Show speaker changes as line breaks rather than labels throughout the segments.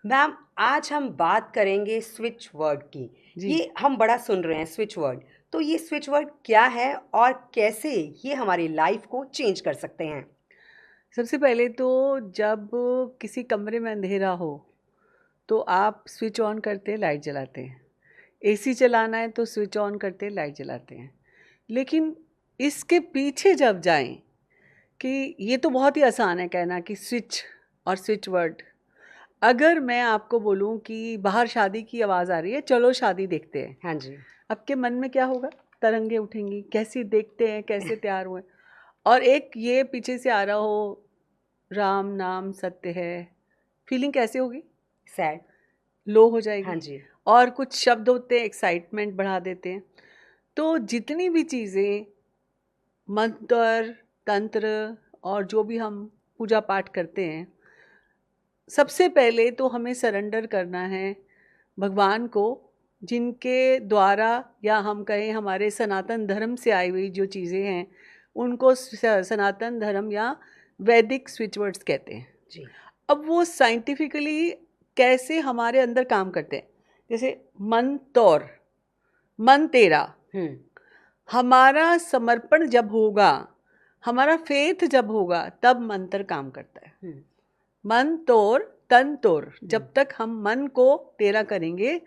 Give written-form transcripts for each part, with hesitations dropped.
Ma'am, आज हम बात करेंगे स्विच वर्ड की।
जी।
ये हम बड़ा सुन रहे हैं स्विच वर्ड। तो ये स्विच वर्ड क्या है और कैसे ये हमारी लाइफ को चेंज कर सकते हैं?
सबसे पहले तो जब किसी कमरे में अंधेरा हो तो आप स्विच ऑन करते हैं, लाइट जलाते हैं। एसी चलाना है तो स्विच ऑन करते हैं, लाइट जलाते हैं। लेकिन इसके पीछे जब जाएं कि ये तो बहुत ही आसान है कहना कि स्विच और स्विच वर्ड। अगर मैं आपको बोलूं कि बाहर शादी की आवाज़ आ रही है, चलो शादी देखते हैं,
हाँ जी।
आपके मन में क्या होगा? तरंगे उठेंगी, कैसी देखते हैं, कैसे तैयार हुए। और एक ये पीछे से आ रहा हो, राम नाम सत्य है, फीलिंग कैसे होगी?
सैड।
लो हो
हाँ
जाएगी।
जी।
और कुछ शब्द होते हैं एक्साइटमेंट बढ़ा देते हैं। तो जितनी भी चीज़ें मंत्र, तंत्र और जो भी हम पूजा पाठ करते हैं, सबसे पहले तो हमें सरेंडर करना है भगवान को, जिनके द्वारा या हम कहें हमारे सनातन धर्म से आई हुई जो चीज़ें हैं उनको सनातन धर्म या वैदिक स्विच वर्ड्स कहते हैं।
जी।
अब वो साइंटिफिकली कैसे हमारे अंदर काम करते हैं, जैसे मन तौर, मन तेरा,
हम्म।
हमारा समर्पण जब होगा, हमारा फेथ जब होगा, तब मंत्र काम करता है।
हम्म।
मन तोर तन तोर, जब तक हम मन को तेरा करेंगे,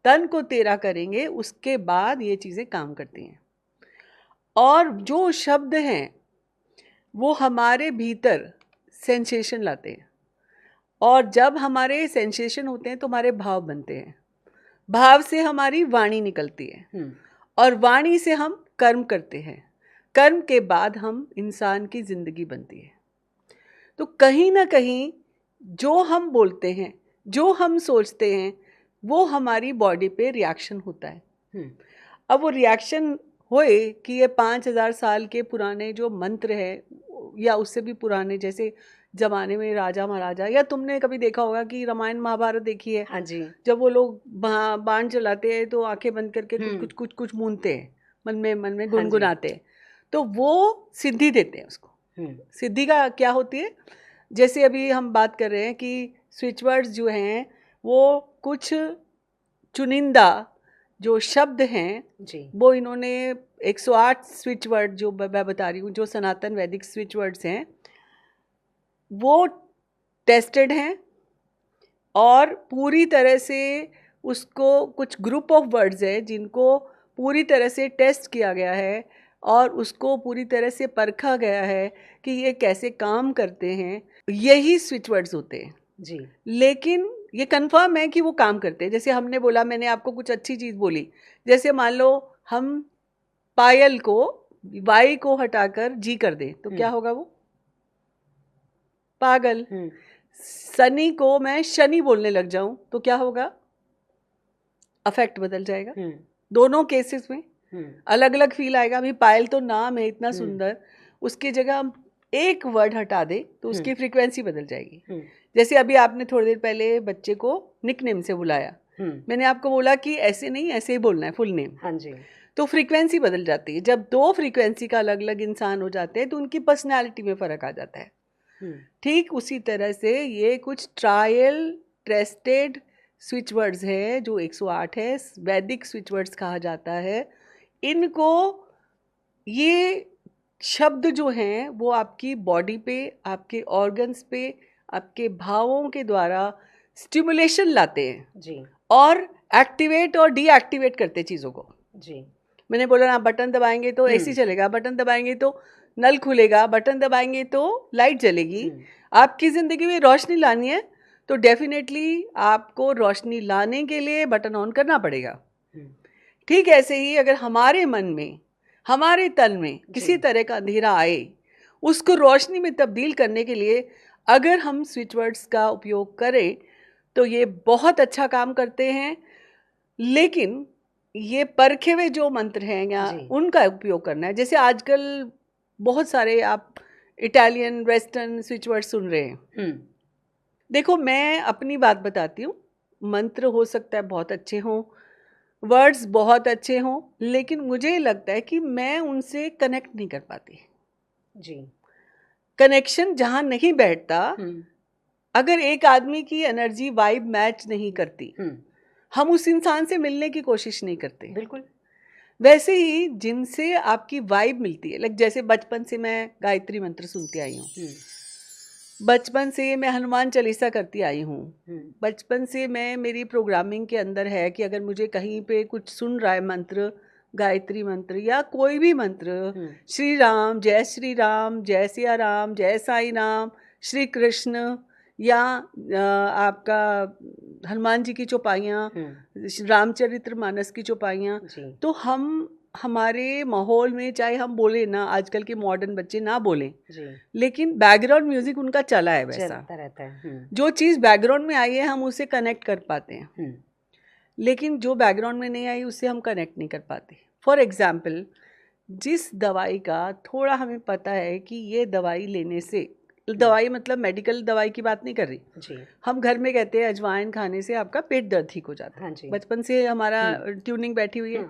तन को तेरा करेंगे, उसके बाद ये चीज़ें काम करती हैं। और जो शब्द हैं वो हमारे भीतर सेंसेशन लाते हैं। और जब हमारे सेंसेशन होते हैं तो हमारे भाव बनते हैं। भाव से हमारी वाणी निकलती है
हम्म।
और वाणी से हम कर्म करते हैं। कर्म के बाद हम इंसान की ज़िंदगी बनती है। तो कहीं ना कहीं जो हम बोलते हैं, जो हम सोचते हैं, वो हमारी बॉडी पे रिएक्शन होता है।
हम्म।
अब वो रिएक्शन होए कि ये 5,000 साल के पुराने जो मंत्र है या उससे भी पुराने, जैसे ज़माने में राजा महाराजा, या तुमने कभी देखा होगा कि रामायण महाभारत देखी है,
हाँ जी।
जब वो लोग बाण चलाते हैं तो आंखें बंद करके कुछ
हम्म।
कुछ कुछ कुछ मूनते हैं, मन में
हाँ जी।
गुनगुनाते हैं। तो वो सिद्धि देते हैं उसको।
हम्म।
सिद्धि का क्या होती है? जैसे अभी हम बात कर रहे हैं कि स्विच वर्ड्स जो हैं वो कुछ चुनिंदा जो शब्द हैं,
जी।
वो इन्होंने 108 स्विच वर्ड जो मैं बता रही हूँ, जो सनातन वैदिक स्विच वर्ड्स हैं, वो टेस्टेड हैं। और पूरी तरह से उसको, कुछ ग्रुप ऑफ वर्ड्स है जिनको पूरी तरह से टेस्ट किया गया है और उसको पूरी तरह से परखा गया है कि ये कैसे काम करते हैं। यही स्विच वर्ड्स होते हैं।
जी।
लेकिन ये कंफर्म है कि वो काम करते हैं। जैसे हमने बोला, मैंने आपको कुछ अच्छी चीज़ बोली, जैसे मान लो हम पायल को, वाई को हटाकर जी कर दें तो क्या होगा? वो पागल।
हम्म।
सनी को मैं शनि बोलने लग जाऊं तो क्या होगा? अफेक्ट बदल जाएगा।
हम्म।
दोनों केसेस में
हम्म।
अलग अलग फील आएगा। अभी पायल तो नाम है इतना
हम्म।
सुंदर, उसकी जगह हम एक वर्ड हटा दे तो
हम्म।
उसकी फ्रीक्वेंसी बदल जाएगी।
हम्म।
जैसे अभी आपने थोड़ी देर पहले बच्चे को निकनेम से बुलाया,
हम्म।
मैंने आपको बोला कि ऐसे नहीं, ऐसे ही बोलना है, फुल नेम।
हाँ जी।
तो फ्रीक्वेंसी बदल जाती है। जब दो फ्रीक्वेंसी का अलग अलग इंसान हो जाते हैं तो उनकी पर्सनैलिटी में फ़र्क आ जाता है।
हम्म।
ठीक उसी तरह से ये कुछ ट्रायल टेस्टेड स्विच वर्ड्स है जो 108 है, वैदिक स्विच वर्ड्स कहा जाता है। इनको, ये शब्द जो हैं वो आपकी बॉडी पे, आपके ऑर्गन्स पे, आपके भावों के द्वारा स्टिमुलेशन लाते हैं
जी।
और एक्टिवेट और डीएक्टिवेट करते हैं चीज़ों को।
जी।
मैंने बोला ना, बटन दबाएंगे तो एसी चलेगा, बटन दबाएंगे तो नल खुलेगा, बटन दबाएंगे तो लाइट जलेगी।
हम्म।
आपकी ज़िंदगी में रोशनी लानी है तो डेफिनेटली आपको रोशनी लाने के लिए बटन ऑन करना पड़ेगा।
हम्म।
ठीक ऐसे ही अगर हमारे मन में, हमारे तन में किसी
जी।
तरह का अंधेरा आए, उसको रोशनी में तब्दील करने के लिए अगर हम स्विच वर्ड्स का उपयोग करें तो ये बहुत अच्छा काम करते हैं। लेकिन ये परखे हुए जो मंत्र हैं या
जी।
उनका उपयोग करना है। जैसे आजकल बहुत सारे आप इटालियन वेस्टर्न स्विच वर्ड सुन रहे हैं।
हम्म।
देखो, मैं अपनी बात बताती हूँ। मंत्र हो सकता है बहुत अच्छे हों, वर्ड्स बहुत अच्छे हों, लेकिन मुझे लगता है कि मैं उनसे कनेक्ट नहीं कर पाती।
जी।
कनेक्शन जहाँ नहीं बैठता,
हम्म।
अगर एक आदमी की एनर्जी वाइब मैच नहीं करती, हम उस इंसान से मिलने की कोशिश नहीं करते।
बिल्कुल।
वैसे ही जिनसे आपकी वाइब मिलती है, लाइक जैसे बचपन से मैं गायत्री मंत्र सुनती आई हूँ, बचपन से मैं हनुमान चालीसा करती आई हूँ, बचपन से मैं, मेरी प्रोग्रामिंग के अंदर है कि अगर मुझे कहीं पे कुछ सुन रहा है मंत्र, गायत्री मंत्र या कोई भी मंत्र, श्री राम, जय सिया राम, जय साईं राम, श्री कृष्ण, या आपका हनुमान जी की चौपाइयाँ, रामचरित्र मानस की चौपाइयाँ, तो हम हमारे माहौल में, चाहे हम बोले ना, आजकल के मॉडर्न बच्चे ना बोलें, लेकिन बैकग्राउंड म्यूजिक उनका चला है, वैसा
रहता है।
जो चीज़ बैकग्राउंड में आई है हम उससे कनेक्ट कर पाते हैं, लेकिन जो बैकग्राउंड में नहीं आई उससे हम कनेक्ट नहीं कर पाते। फॉर एग्जाम्पल, जिस दवाई का थोड़ा हमें पता है कि ये दवाई लेने से, दवाई मतलब मेडिकल दवाई की बात नहीं कर रही जी। हम घर में कहते हैं अजवाइन खाने से आपका पेट दर्द ठीक हो जाता है, बचपन से हमारा ट्यूनिंग बैठी हुई है।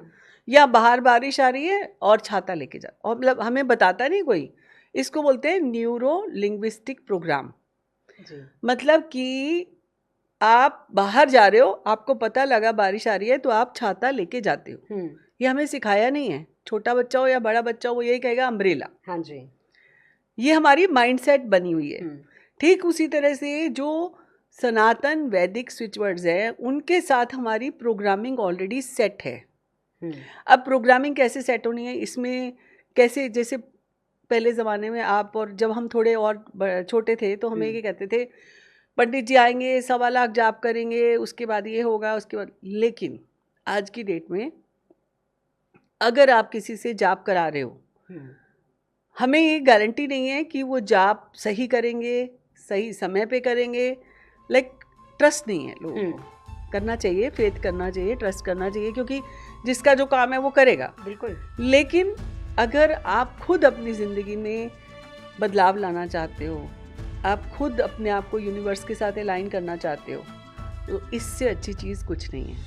या बाहर बारिश आ रही है और छाता लेके जा, और मतलब हमें बताता नहीं कोई, इसको बोलते हैं न्यूरो लिंग्विस्टिक प्रोग्राम। मतलब कि आप बाहर जा रहे हो, आपको पता लगा बारिश आ रही है तो आप छाता लेके जाते हो। ये हमें सिखाया नहीं है, छोटा बच्चा हो या बड़ा बच्चा हो वो यही कहेगा अम्ब्रेला। हाँ जी, ये हमारी माइंडसेट बनी हुई है। ठीक उसी तरह से जो सनातन वैदिक स्विच वर्ड्स है उनके साथ हमारी प्रोग्रामिंग ऑलरेडी सेट है। अब प्रोग्रामिंग कैसे सेट होनी है, इसमें कैसे, जैसे पहले ज़माने में आप और जब हम थोड़े और छोटे थे तो हमें ये कहते थे पंडित जी आएंगे, 1.25 लाख जाप करेंगे, उसके बाद ये होगा, उसके बाद। लेकिन आज की डेट में अगर आप किसी से जाप करा रहे हो, हमें ये गारंटी नहीं है कि वो जाप सही करेंगे, सही समय पे करेंगे। लाइक ट्रस्ट नहीं है लोगों को। करना चाहिए, फेथ करना चाहिए, ट्रस्ट करना चाहिए, क्योंकि जिसका जो काम है वो करेगा। बिल्कुल। लेकिन अगर आप खुद अपनी ज़िंदगी में बदलाव लाना चाहते हो, आप खुद अपने आप को यूनिवर्स के साथ अलाइन करना चाहते हो, तो इससे अच्छी चीज़ कुछ नहीं है।